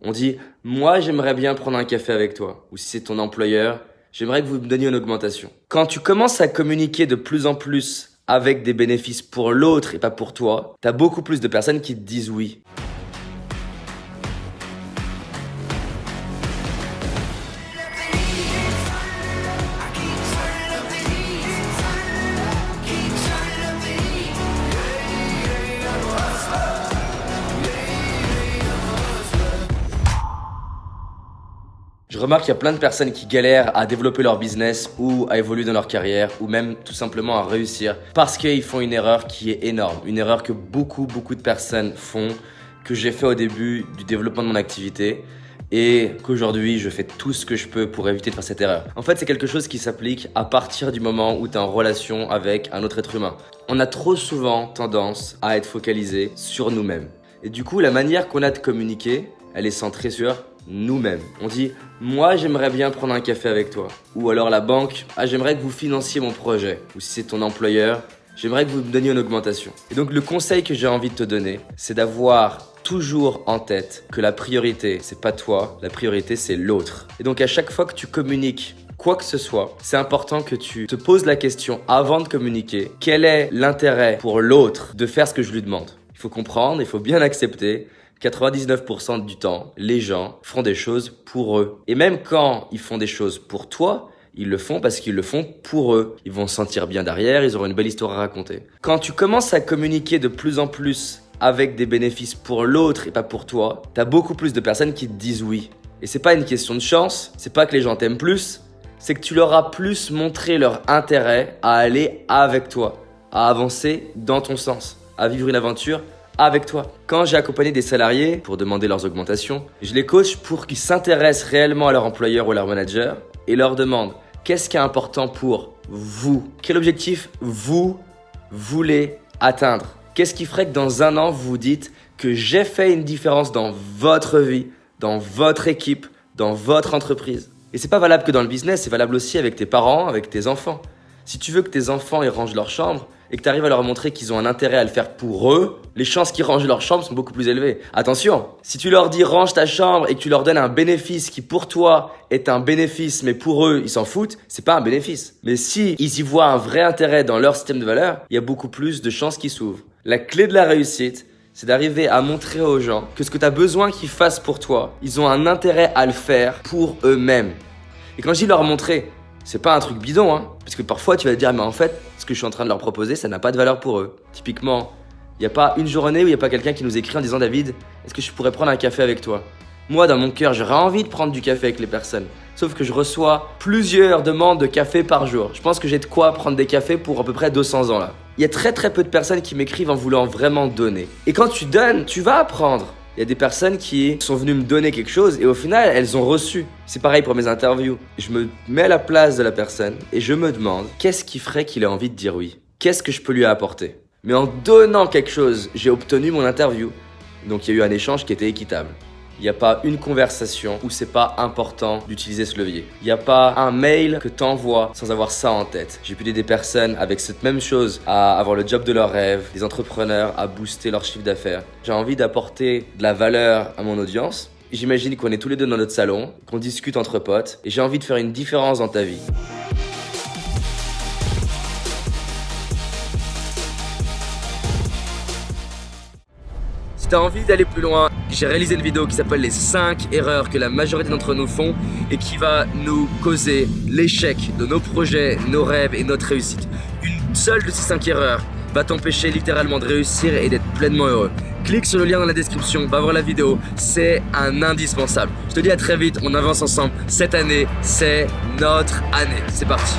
On dit « moi j'aimerais bien prendre un café avec toi » ou si c'est ton employeur, j'aimerais que vous me donniez une augmentation. Quand tu commences à communiquer de plus en plus avec des bénéfices pour l'autre et pas pour toi, t'as beaucoup plus de personnes qui te disent oui. Je remarque qu'il y a plein de personnes qui galèrent à développer leur business ou à évoluer dans leur carrière ou même tout simplement à réussir parce qu'ils font une erreur qui est énorme. Une erreur que beaucoup de personnes font, que j'ai fait au début du développement de mon activité et qu'aujourd'hui je fais tout ce que je peux pour éviter de faire cette erreur. En fait, c'est quelque chose qui s'applique à partir du moment où tu es en relation avec un autre être humain. On a trop souvent tendance à être focalisé sur nous-mêmes. Et du coup, la manière qu'on a de communiquer, elle est centrée sur nous-mêmes. On dit « moi j'aimerais bien prendre un café avec toi » ou alors la banque « ah j'aimerais que vous financiez mon projet » ou si c'est ton employeur « j'aimerais que vous me donniez une augmentation ». Et donc le conseil que j'ai envie de te donner, c'est d'avoir toujours en tête que la priorité, c'est pas toi, la priorité c'est l'autre. Et donc à chaque fois que tu communiques quoi que ce soit, c'est important que tu te poses la question avant de communiquer, quel est l'intérêt pour l'autre de faire ce que je lui demande? Il faut comprendre, il faut bien accepter 99% du temps, les gens font des choses pour eux. Et même quand ils font des choses pour toi, ils le font parce qu'ils le font pour eux. Ils vont se sentir bien derrière, ils auront une belle histoire à raconter. Quand tu commences à communiquer de plus en plus avec des bénéfices pour l'autre et pas pour toi, t'as beaucoup plus de personnes qui te disent oui. Et c'est pas une question de chance, c'est pas que les gens t'aiment plus, c'est que tu leur as plus montré leur intérêt à aller avec toi, à avancer dans ton sens, à vivre une aventure avec toi. Quand j'ai accompagné des salariés pour demander leurs augmentations, je les coach pour qu'ils s'intéressent réellement à leur employeur ou à leur manager et leur demande qu'est-ce qui est important pour vous? Quel objectif vous voulez atteindre? Qu'est-ce qui ferait que dans un an, vous vous dites que j'ai fait une différence dans votre vie, dans votre équipe, dans votre entreprise? Et c'est pas valable que dans le business, c'est valable aussi avec tes parents, avec tes enfants. Si tu veux que tes enfants ils rangent leur chambre et que tu arrives à leur montrer qu'ils ont un intérêt à le faire pour eux, les chances qu'ils rangent leur chambre sont beaucoup plus élevées. Attention, si tu leur dis range ta chambre et que tu leur donnes un bénéfice qui pour toi est un bénéfice mais pour eux ils s'en foutent, c'est pas un bénéfice. Mais si ils y voient un vrai intérêt dans leur système de valeurs, il y a beaucoup plus de chances qu'ils s'ouvrent. La clé de la réussite, c'est d'arriver à montrer aux gens que ce que tu as besoin qu'ils fassent pour toi, ils ont un intérêt à le faire pour eux-mêmes. Et quand je dis leur montrer, c'est pas un truc bidon, hein. Parce que parfois tu vas te dire, mais en fait, ce que je suis en train de leur proposer, ça n'a pas de valeur pour eux. Typiquement, il n'y a pas une journée où il n'y a pas quelqu'un qui nous écrit en disant, David, est-ce que je pourrais prendre un café avec toi? Moi, dans mon cœur, j'aurais envie de prendre du café avec les personnes. Sauf que je reçois plusieurs demandes de café par jour. Je pense que j'ai de quoi prendre des cafés pour à peu près 200 ans là. Il y a très peu de personnes qui m'écrivent en voulant vraiment donner. Et quand tu donnes, tu vas apprendre. Il y a des personnes qui sont venues me donner quelque chose et au final, elles ont reçu. C'est pareil pour mes interviews. Je me mets à la place de la personne et je me demande qu'est-ce qui ferait qu'il ait envie de dire oui? Qu'est-ce que je peux lui apporter? Mais en donnant quelque chose, j'ai obtenu mon interview. Donc il y a eu un échange qui était équitable. Il n'y a pas une conversation où c'est pas important d'utiliser ce levier. Il n'y a pas un mail que tu envoies sans avoir ça en tête. J'ai pu aider des personnes avec cette même chose à avoir le job de leurs rêves, des entrepreneurs à booster leur chiffre d'affaires. J'ai envie d'apporter de la valeur à mon audience. J'imagine qu'on est tous les deux dans notre salon, qu'on discute entre potes et j'ai envie de faire une différence dans ta vie. Si tu as envie d'aller plus loin, j'ai réalisé une vidéo qui s'appelle les 5 erreurs que la majorité d'entre nous font et qui va nous causer l'échec de nos projets, nos rêves et notre réussite. Une seule de ces 5 erreurs va t'empêcher littéralement de réussir et d'être pleinement heureux. Clique sur le lien dans la description, va voir la vidéo, c'est un indispensable. Je te dis à très vite, on avance ensemble. Cette année, c'est notre année. C'est parti.